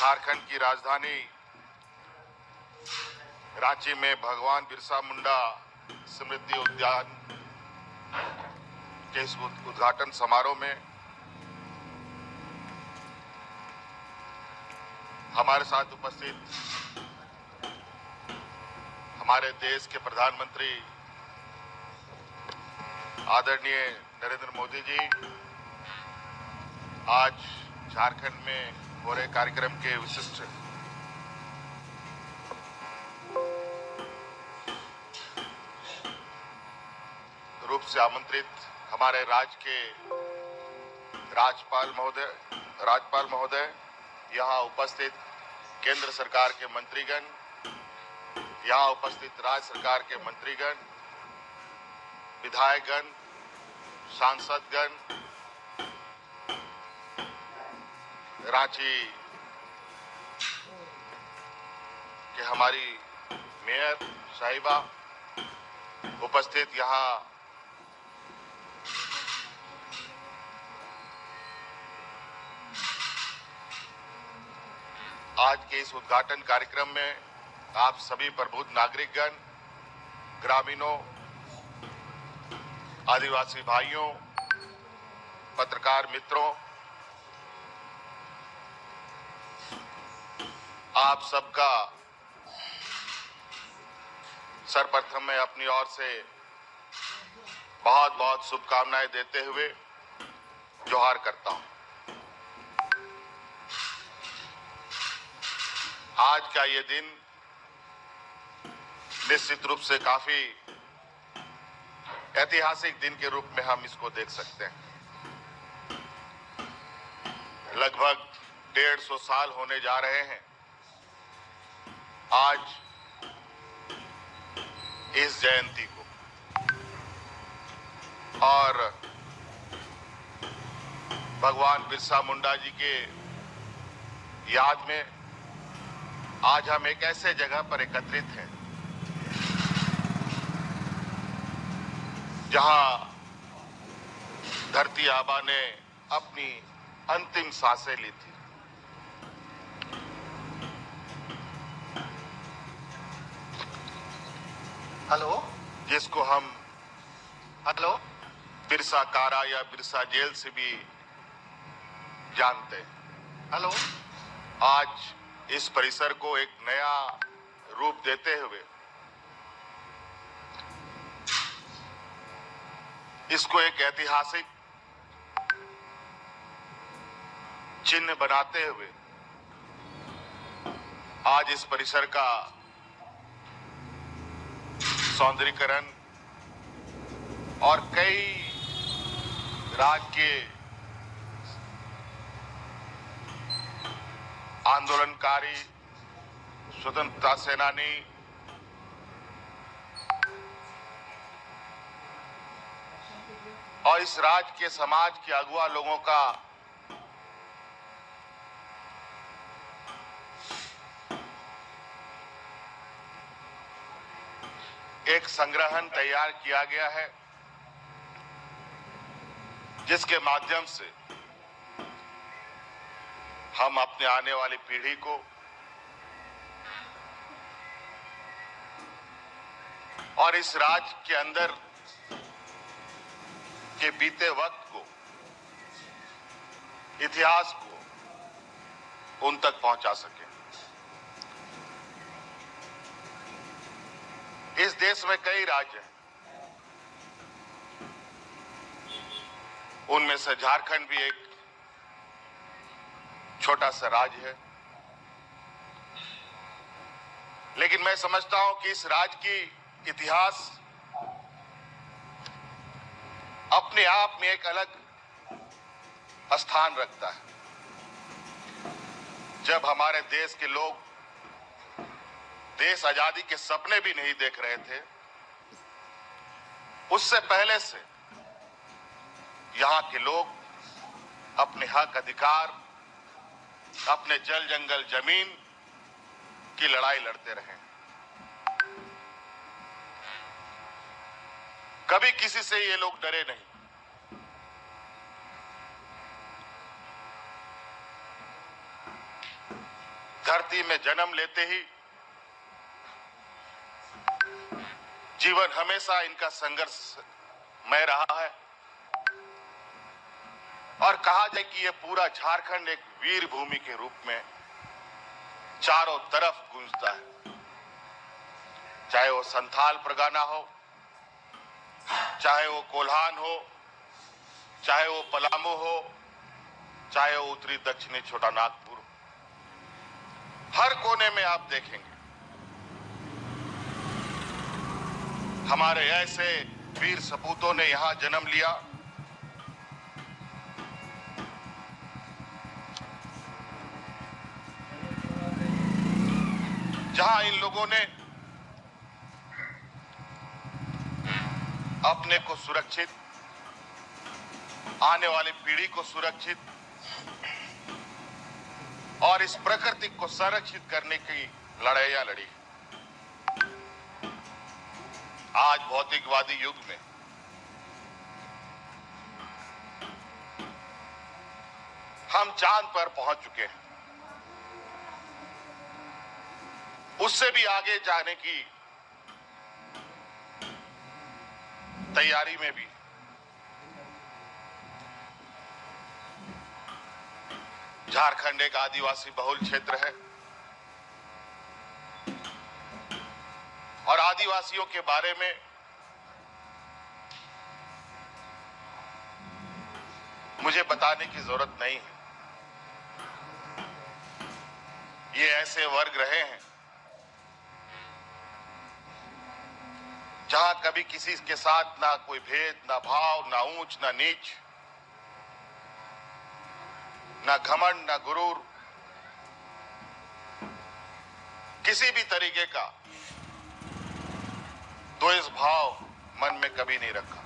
झारखंड की राजधानी रांची में भगवान बिरसा मुंडा स्मृति उद्यान के इस उद्घाटन समारोह में हमारे साथ उपस्थित हमारे देश के प्रधानमंत्री आदरणीय नरेंद्र मोदी जी आज झारखंड में हो रहे कार्यक्रम के विशिष्ट रूप से आमंत्रित हमारे राज्य के राज्यपाल महोदय, यहाँ उपस्थित केंद्र सरकार के मंत्रीगण, यहाँ उपस्थित राज्य सरकार के मंत्रीगण, विधायकगण, सांसदगण, रांची के हमारी मेयर साहिबा, उपस्थित यहाँ आज के इस उद्घाटन कार्यक्रम में आप सभी प्रबुद्ध नागरिकगण, ग्रामीणों, आदिवासी भाइयों, पत्रकार मित्रों, आप सबका सर्वप्रथम मैं अपनी ओर से बहुत बहुत शुभकामनाएं देते हुए जोहार करता हूं। आज का ये दिन निश्चित रूप से काफी ऐतिहासिक दिन के रूप में हम इसको देख सकते हैं। लगभग 150 साल होने जा रहे हैं आज इस जयंती को, और भगवान बिरसा मुंडा जी के याद में आज हम एक ऐसे जगह पर एकत्रित हैं जहां धरती आबा ने अपनी अंतिम सांसें ली थी। हेलो, जिसको हम बिरसा कारा या बिरसा जेल से भी जानते हैं। हेलो, आज इस परिसर को एक नया रूप देते हुए, इसको एक ऐतिहासिक चिन्ह बनाते हुए आज इस परिसर का सौंदर्यीकरण और कई राज्य के आंदोलनकारी, स्वतंत्रता सेनानी, और इस राज्य के समाज के अगुआ लोगों का एक संग्रहण तैयार किया गया है, जिसके माध्यम से हम अपने आने वाली पीढ़ी को और इस राज्य के अंदर के बीते वक्त को, इतिहास को उन तक पहुंचा सके। इस देश में कई राज्य हैं, उनमें से झारखंड भी एक छोटा सा राज्य है, लेकिन मैं समझता हूं कि इस राज्य की इतिहास अपने आप में एक अलग स्थान रखता है। जब हमारे देश के लोग देश आजादी के सपने भी नहीं देख रहे थे, उससे पहले से यहाँ के लोग अपने हक अधिकार, अपने जल जंगल जमीन की लड़ाई लड़ते रहे। कभी किसी से ये लोग डरे नहीं। धरती में जन्म लेते ही जीवन हमेशा इनका संघर्षमय रहा है और कहा जाए कि यह पूरा झारखंड एक वीर भूमि के रूप में चारों तरफ गूंजता है। चाहे वो संथाल परगना हो, चाहे वो कोल्हान हो, चाहे वो पलामू हो, चाहे वो उत्तरी दक्षिणी छोटा नागपुर, हर कोने में आप देखेंगे हमारे ऐसे वीर सपूतों ने यहां जन्म लिया जहां इन लोगों ने अपने को सुरक्षित, आने वाली पीढ़ी को सुरक्षित और इस प्रकृति को संरक्षित करने की लड़ाइयां लड़ी। आज भौतिकवादी युग में हम चांद पर पहुंच चुके हैं। उससे भी आगे जाने की तैयारी में भी झारखंड एक आदिवासी बहुल क्षेत्र है और आदिवासियों के बारे में मुझे बताने की जरूरत नहीं है। ये ऐसे वर्ग रहे हैं जहां कभी किसी के साथ ना कोई भेद, ना भाव, ना ऊंच, ना नीच, ना घमंड, ना गुरूर, किसी भी तरीके का द्वेष भाव मन में कभी नहीं रखा।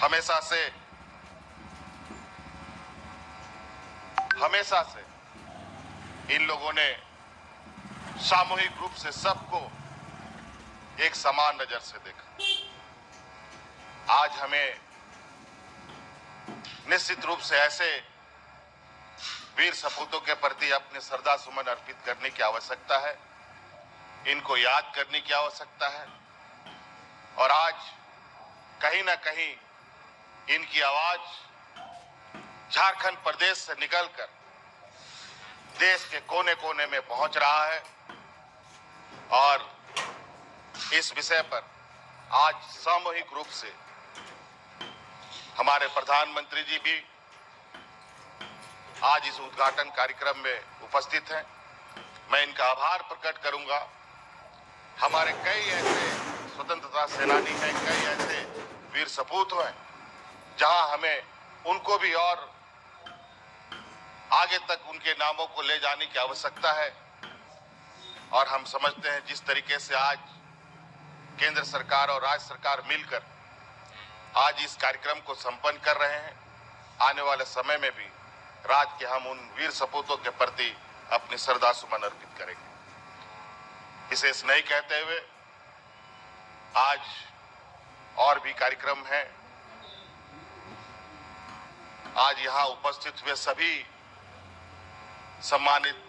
हमेशा से इन लोगों ने सामूहिक रूप से सबको एक समान नजर से देखा। आज हमें निश्चित रूप से ऐसे वीर सपूतों के प्रति अपने श्रद्धा सुमन अर्पित करने की आवश्यकता है, इनको याद करने की आवश्यकता है और आज कहीं ना कहीं इनकी आवाज झारखंड प्रदेश से निकलकर देश के कोने कोने में पहुंच रहा है और इस विषय पर आज सामूहिक रूप से हमारे प्रधानमंत्री जी भी आज इस उद्घाटन कार्यक्रम में उपस्थित हैं। मैं इनका आभार प्रकट करूंगा। हमारे कई ऐसे स्वतंत्रता सेनानी हैं, कई ऐसे वीर सपूत हैं जहां हमें उनको भी और आगे तक उनके नामों को ले जाने की आवश्यकता है और हम समझते हैं जिस तरीके से आज केंद्र सरकार और राज्य सरकार मिलकर आज इस कार्यक्रम को संपन्न कर रहे हैं, आने वाले समय में भी राज्य के हम उन वीर सपूतों के प्रति अपनी श्रद्धा सुमन अर्पित करेंगे। विशेष नहीं कहते हुए आज और भी कार्यक्रम है। आज यहां उपस्थित हुए सभी सम्मानित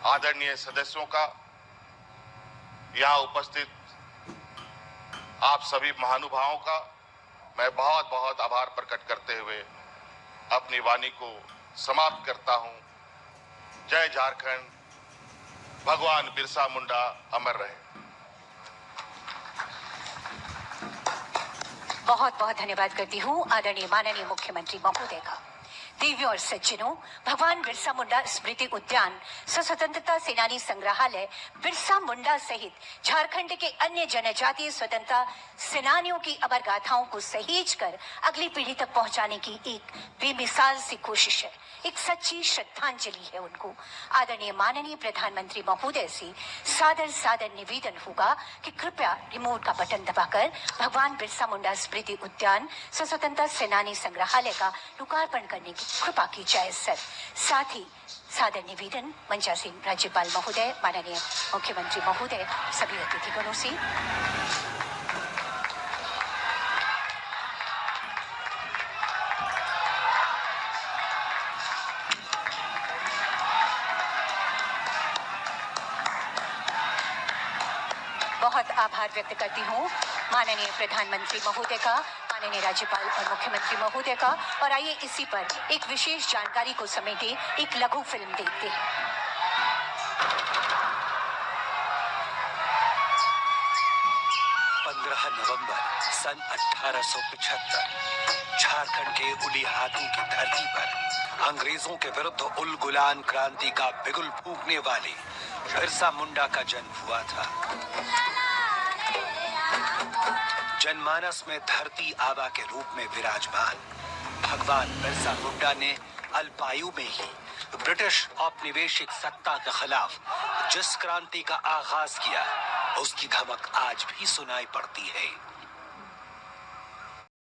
आदरणीय सदस्यों का, यहां उपस्थित आप सभी महानुभावों का मैं बहुत बहुत आभार प्रकट करते हुए अपनी वाणी को समाप्त करता हूं। जय झारखंड, भगवान बिरसा मुंडा अमर रहे। बहुत बहुत धन्यवाद करती हूँ आदरणीय माननीय मुख्यमंत्री महोदय का। देवियों और सज्जनों, भगवान बिरसा मुंडा स्मृति उद्यान, स्वतंत्रता सेनानी संग्रहालय, बिरसा मुंडा सहित झारखंड के अन्य जनजातीय स्वतंत्रता सेनानियों की अमर गाथाओं को सहेज कर अगली पीढ़ी तक पहुंचाने की एक बेमिसाल सी कोशिश है, एक सच्ची श्रद्धांजलि है उनको। आदरणीय माननीय प्रधानमंत्री महोदय से सादर सादर निवेदन होगा कि कृपया रिमोट का बटन दबाकर भगवान बिरसा मुंडा स्मृति उद्यान, स्वतंत्रता सेनानी संग्रहालय का लोकार्पण करने की कृपा की जाए सर। साथ ही सादर निवेदन मंचासीन राज्यपाल महोदय, माननीय मुख्यमंत्री महोदय, सभी अतिथिगणों से। बहुत आभार व्यक्त करती हूँ माननीय प्रधानमंत्री महोदय का, माननीय राज्यपाल और मुख्यमंत्री महोदय का। और आइए इसी पर एक विशेष जानकारी को समेटे एक लघु फिल्म देखते हैं। 15 नवंबर सन 1875 झारखंड के उलिहातू की धरती पर अंग्रेजों के विरुद्ध उलगुलान क्रांति का बिगुल फूंकने वाले बिरसा मुंडा का जन्म हुआ था। जनमानस में धरती आबा के रूप में विराजमान भगवान बिरसा मुंडा ने अल्पायु में ही ब्रिटिश औपनिवेशिक सत्ता के खिलाफ जिस क्रांति का आगाज किया, उसकी धमक आज भी सुनाई पड़ती है।